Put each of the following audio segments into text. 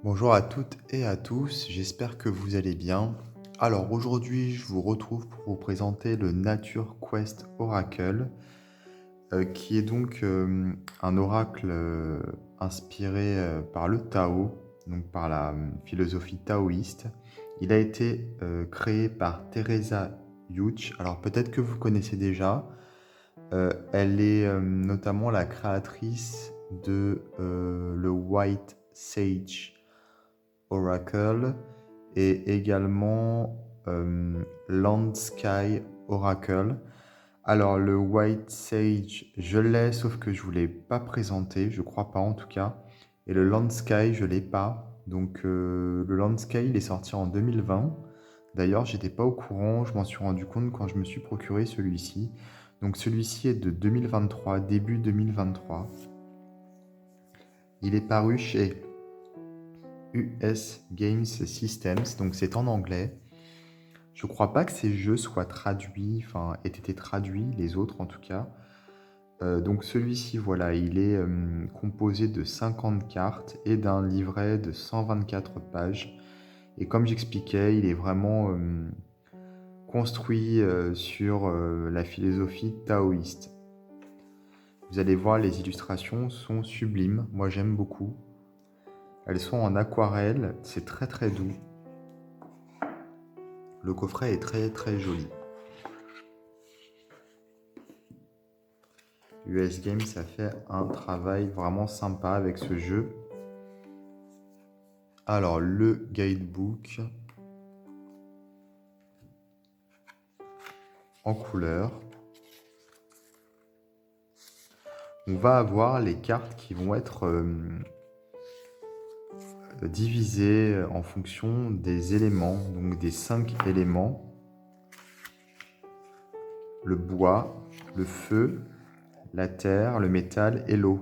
Bonjour à toutes et à tous, j'espère que vous allez bien. Alors aujourd'hui, je vous retrouve pour vous présenter le Nature Quest Oracle, qui est donc un oracle inspiré par le Tao, donc par la philosophie taoïste. Il a été créé par Teresa Yuch. Alors peut-être que vous connaissez déjà. Elle est notamment la créatrice de le White Sage Oracle et également Land Sky Oracle. Alors le White Sage, je l'ai, sauf que je ne vous l'ai pas présenté, je crois pas en tout cas. Et le Land Sky, je l'ai pas. Donc le Land Sky, il est sorti en 2020. D'ailleurs, j'étais pas au courant, je m'en suis rendu compte quand je me suis procuré celui-ci. Donc celui-ci est de 2023, début 2023. Il est paru chez US Games Systems, donc c'est en anglais. Je crois pas que ces jeux soient traduits, enfin aient été traduits, les autres en tout cas. Donc celui-ci, voilà, il est composé de 50 cartes et d'un livret de 124 pages. Et comme j'expliquais, il est vraiment construit sur la philosophie taoïste. Vous allez voir, les illustrations sont sublimes, moi j'aime beaucoup. Elles sont en aquarelle, c'est très très doux. Le coffret est très très joli. US Games a fait un travail vraiment sympa avec ce jeu. Alors, le guidebook en couleur. On va avoir les cartes qui vont être divisées en fonction des éléments, donc des 5 éléments. Le bois, le feu, la terre, le métal et l'eau.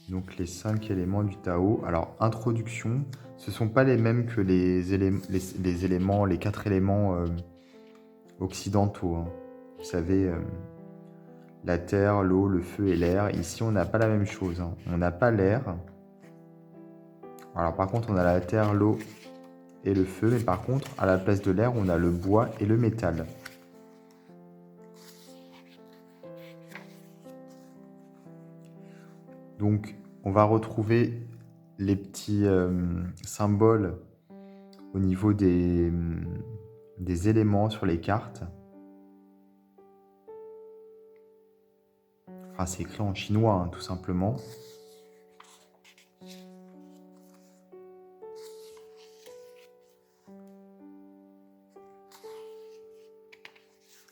Donc les 5 éléments du Tao. Alors, introduction, ce ne sont pas les mêmes que les 4 éléments occidentaux. Hein. Vous savez, la terre, l'eau, le feu et l'air. Ici, on n'a pas la même chose. Hein. On n'a pas l'air. Alors par contre, on a la terre, l'eau et le feu. Mais par contre, à la place de l'air, on a le bois et le métal. Donc, on va retrouver les petits symboles au niveau des éléments sur les cartes. Enfin, c'est écrit en chinois, hein, tout simplement.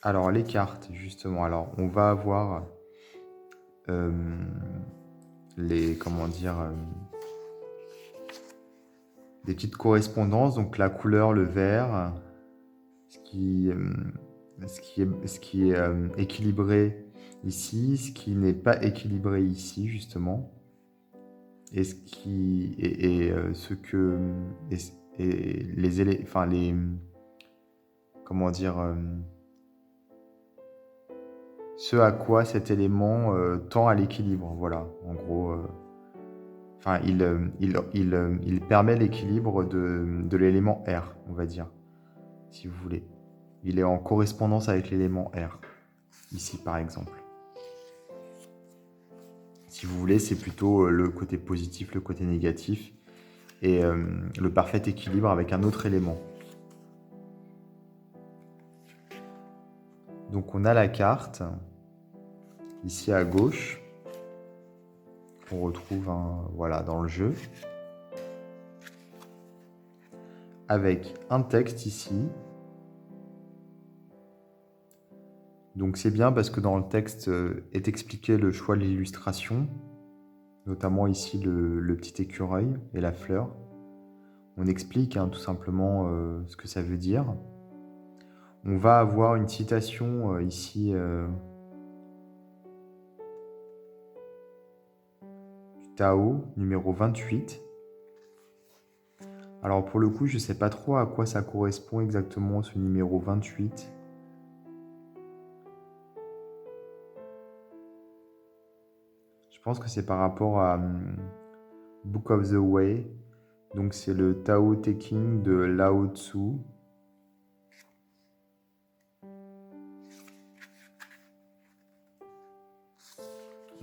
Alors, les cartes, justement. Alors, on va avoir les, comment dire, des petites correspondances. Donc, la couleur, le vert, ce qui est équilibré ici, ce qui n'est pas équilibré ici, justement. Et ce qui ce que et les enfin les comment dire ce à quoi cet élément tend à l'équilibre, voilà, en gros. Enfin, il permet l'équilibre de l'élément R, on va dire, si vous voulez. Il est en correspondance avec l'élément R, ici par exemple. Si vous voulez, c'est plutôt le côté positif, le côté négatif, et le parfait équilibre avec un autre élément. Donc on a la carte, ici à gauche, qu'on retrouve voilà, dans le jeu, avec un texte ici. Donc c'est bien parce que dans le texte est expliqué le choix de l'illustration, notamment ici le petit écureuil et la fleur. On explique tout simplement ce que ça veut dire. On va avoir une citation ici du Tao, numéro 28. Alors pour le coup, je ne sais pas trop à quoi ça correspond exactement ce numéro 28. Je pense que c'est par rapport Book of the Way. Donc c'est le Tao Te Ching de Lao Tzu.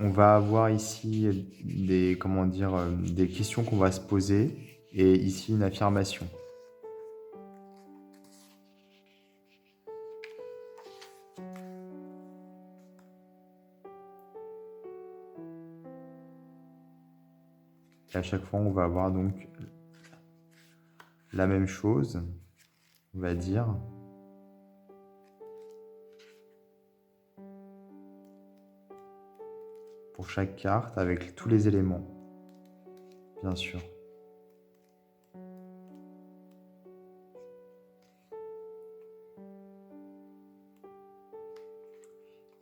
On va avoir ici des, des questions qu'on va se poser et ici une affirmation. Et à chaque fois, on va avoir donc la même chose, on va dire. Pour chaque carte, avec tous les éléments, bien sûr.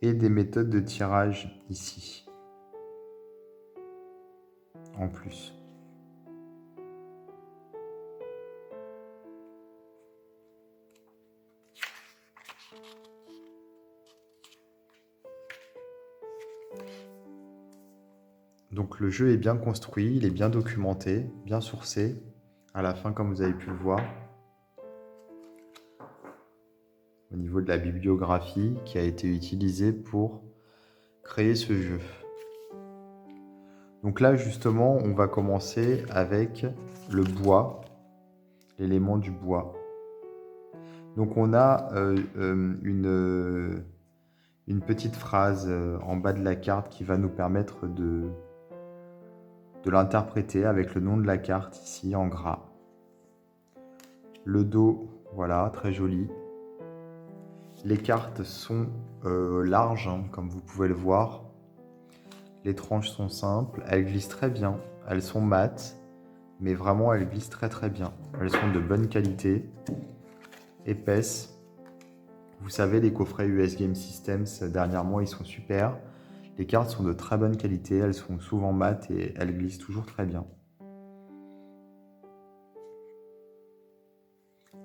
Et des méthodes de tirage ici, en plus. Donc le jeu est bien construit, il est bien documenté, bien sourcé. À la fin, comme vous avez pu le voir, au niveau de la bibliographie qui a été utilisée pour créer ce jeu. Donc là, justement, on va commencer avec le bois, l'élément du bois. Donc on a une petite phrase en bas de la carte qui va nous permettre de l'interpréter avec le nom de la carte ici en gras. Le dos, voilà, très joli. Les cartes sont larges, hein, comme vous pouvez le voir. Les tranches sont simples, elles glissent très bien. Elles sont mates, mais vraiment elles glissent très très bien. Elles sont de bonne qualité, épaisses. Vous savez, les coffrets US Game Systems, dernièrement, ils sont super. Les cartes sont de très bonne qualité, elles sont souvent mates et elles glissent toujours très bien.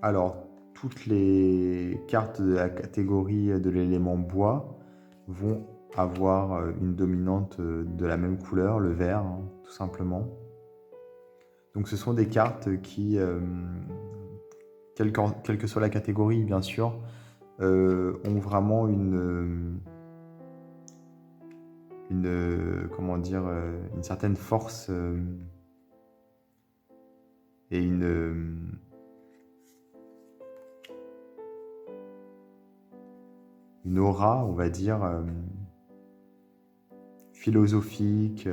Alors, toutes les cartes de la catégorie de l'élément bois vont avoir une dominante de la même couleur, le vert, hein, tout simplement. Donc ce sont des cartes qui, quelle que soit la catégorie, bien sûr, ont vraiment une certaine force et une aura, on va dire, philosophique.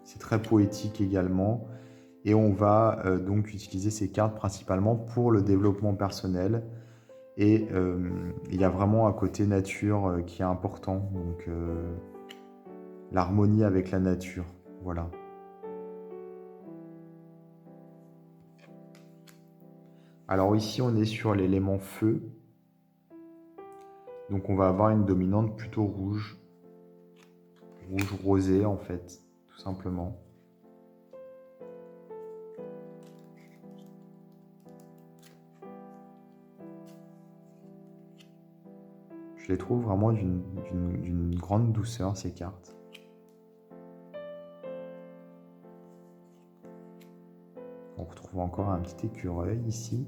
C'est très poétique également. Et on va donc utiliser ces cartes principalement pour le développement personnel. Et il y a vraiment un côté nature qui est important. Donc l'harmonie avec la nature. Voilà. Alors ici, on est sur l'élément feu. Donc on va avoir une dominante plutôt rouge. Rouge rosé en fait, tout simplement. Je les trouve vraiment d'une grande douceur, ces cartes. On retrouve encore un petit écureuil ici.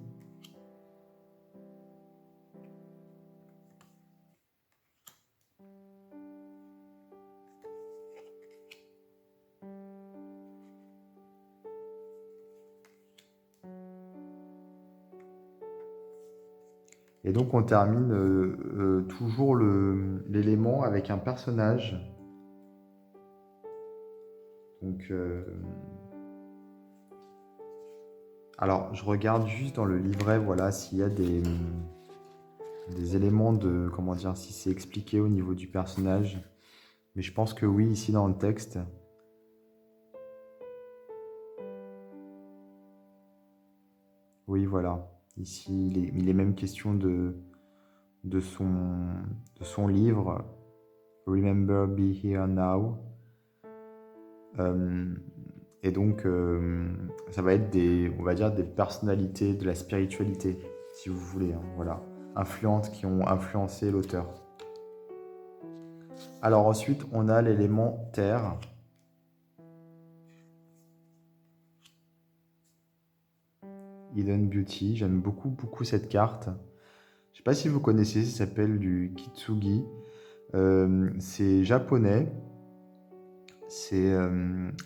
Et donc on termine toujours l'élément avec un personnage. Donc, alors je regarde juste dans le livret, voilà, s'il y a des éléments de, comment dire, si c'est expliqué au niveau du personnage. Mais je pense que oui, ici dans le texte. Oui, voilà. Ici, il est même question de son livre Remember Be Here Now. Et donc, ça va être on va dire, des personnalités de la spiritualité, si vous voulez, hein, voilà, influentes, qui ont influencé l'auteur. Alors ensuite, on a l'élément terre. Hidden Beauty. J'aime beaucoup, beaucoup cette carte. Je sais pas si vous connaissez, ça s'appelle du Kitsugi. C'est japonais. C'est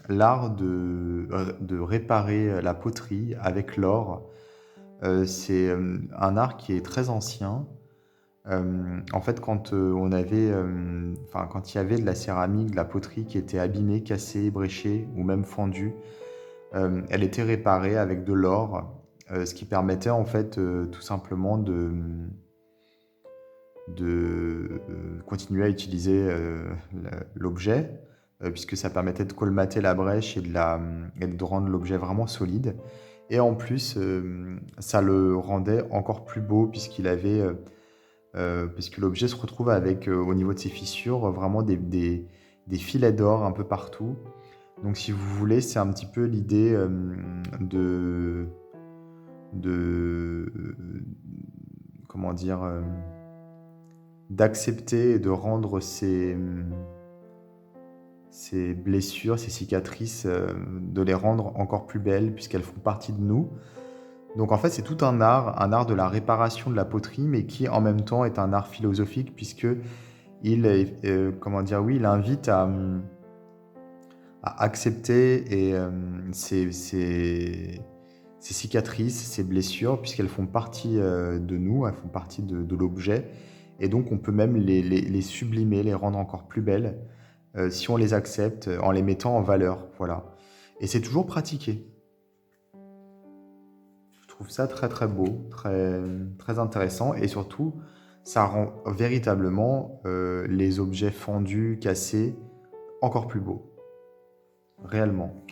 l'art de réparer la poterie avec l'or. C'est un art qui est très ancien. En fait, quand il y avait de la céramique, de la poterie qui était abîmée, cassée, bréchée ou même fendue, elle était réparée avec de l'or, ce qui permettait en fait tout simplement de continuer à utiliser l'objet, puisque ça permettait de colmater la brèche et de rendre l'objet vraiment solide. Et en plus, ça le rendait encore plus beau puisque l'objet se retrouve avec, au niveau de ses fissures, vraiment des filets d'or un peu partout. Donc si vous voulez, c'est un petit peu l'idée de comment dire, d'accepter et de rendre ces blessures, ces cicatrices, de les rendre encore plus belles puisqu'elles font partie de nous. Donc en fait, c'est tout un art de la réparation de la poterie, mais qui en même temps est un art philosophique puisque comment dire, oui, il invite à accepter ces cicatrices, ces blessures, puisqu'elles font partie de nous, elles font partie de l'objet, et donc on peut même les sublimer, les rendre encore plus belles, si on les accepte, en les mettant en valeur, voilà. Et c'est toujours pratiqué. Je trouve ça très très beau, très, très intéressant, et surtout, ça rend véritablement les objets fendus, cassés, encore plus beaux, réellement.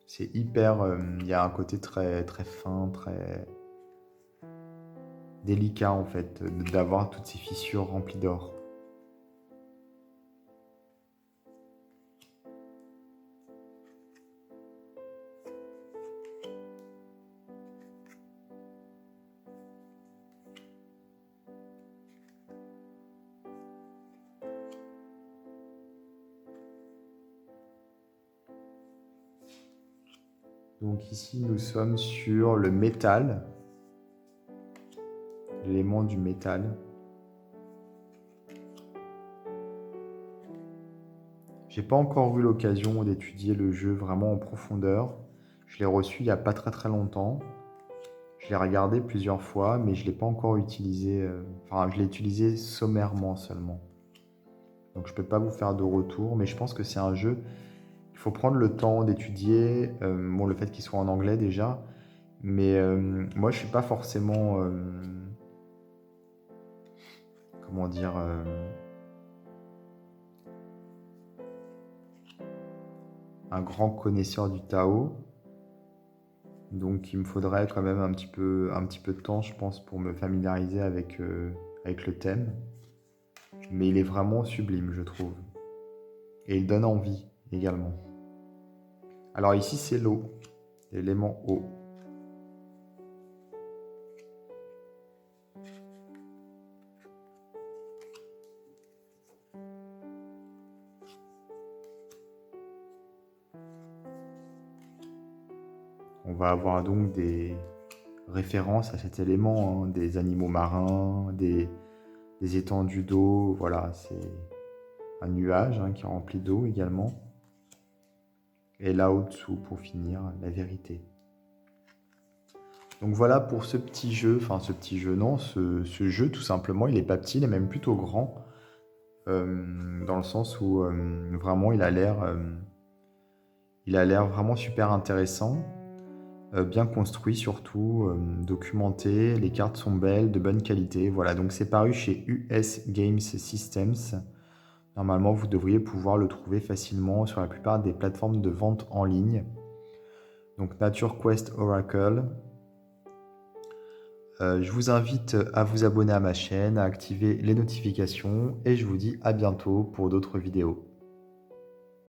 C'est hyper, il y a un côté très, très fin, très délicat en fait, d'avoir toutes ces fissures remplies d'or. Donc ici, nous sommes sur le métal, l'élément du métal. J'ai pas encore eu l'occasion d'étudier le jeu vraiment en profondeur. Je l'ai reçu il y a pas très très longtemps. Je l'ai regardé plusieurs fois, mais je l'ai pas encore utilisé. Enfin, je l'ai utilisé sommairement seulement. Donc je peux pas vous faire de retour, mais je pense que c'est un jeu. Il faut prendre le temps d'étudier. Bon, le fait qu'il soit en anglais déjà, mais moi je suis pas forcément, comment dire, un grand connaisseur du Tao. Donc il me faudrait quand même un petit peu de temps, je pense, pour me familiariser avec le thème. Mais il est vraiment sublime, je trouve. Et il donne envie également. Alors ici, c'est l'eau, l'élément eau. On va avoir donc des références à cet élément, hein, des animaux marins, des étendues d'eau. Voilà, c'est un nuage, hein, qui est rempli d'eau également. Et là au-dessous, pour finir, la vérité. Donc voilà pour ce petit jeu, enfin ce petit jeu, non, ce jeu tout simplement, il est pas petit, il est même plutôt grand, dans le sens où vraiment il a l'air vraiment super intéressant, bien construit surtout, documenté, les cartes sont belles, de bonne qualité, voilà, donc c'est paru chez US Games Systems. Normalement, vous devriez pouvoir le trouver facilement sur la plupart des plateformes de vente en ligne. Donc Nature Quest Oracle. Je vous invite à vous abonner à ma chaîne, à activer les notifications et je vous dis à bientôt pour d'autres vidéos.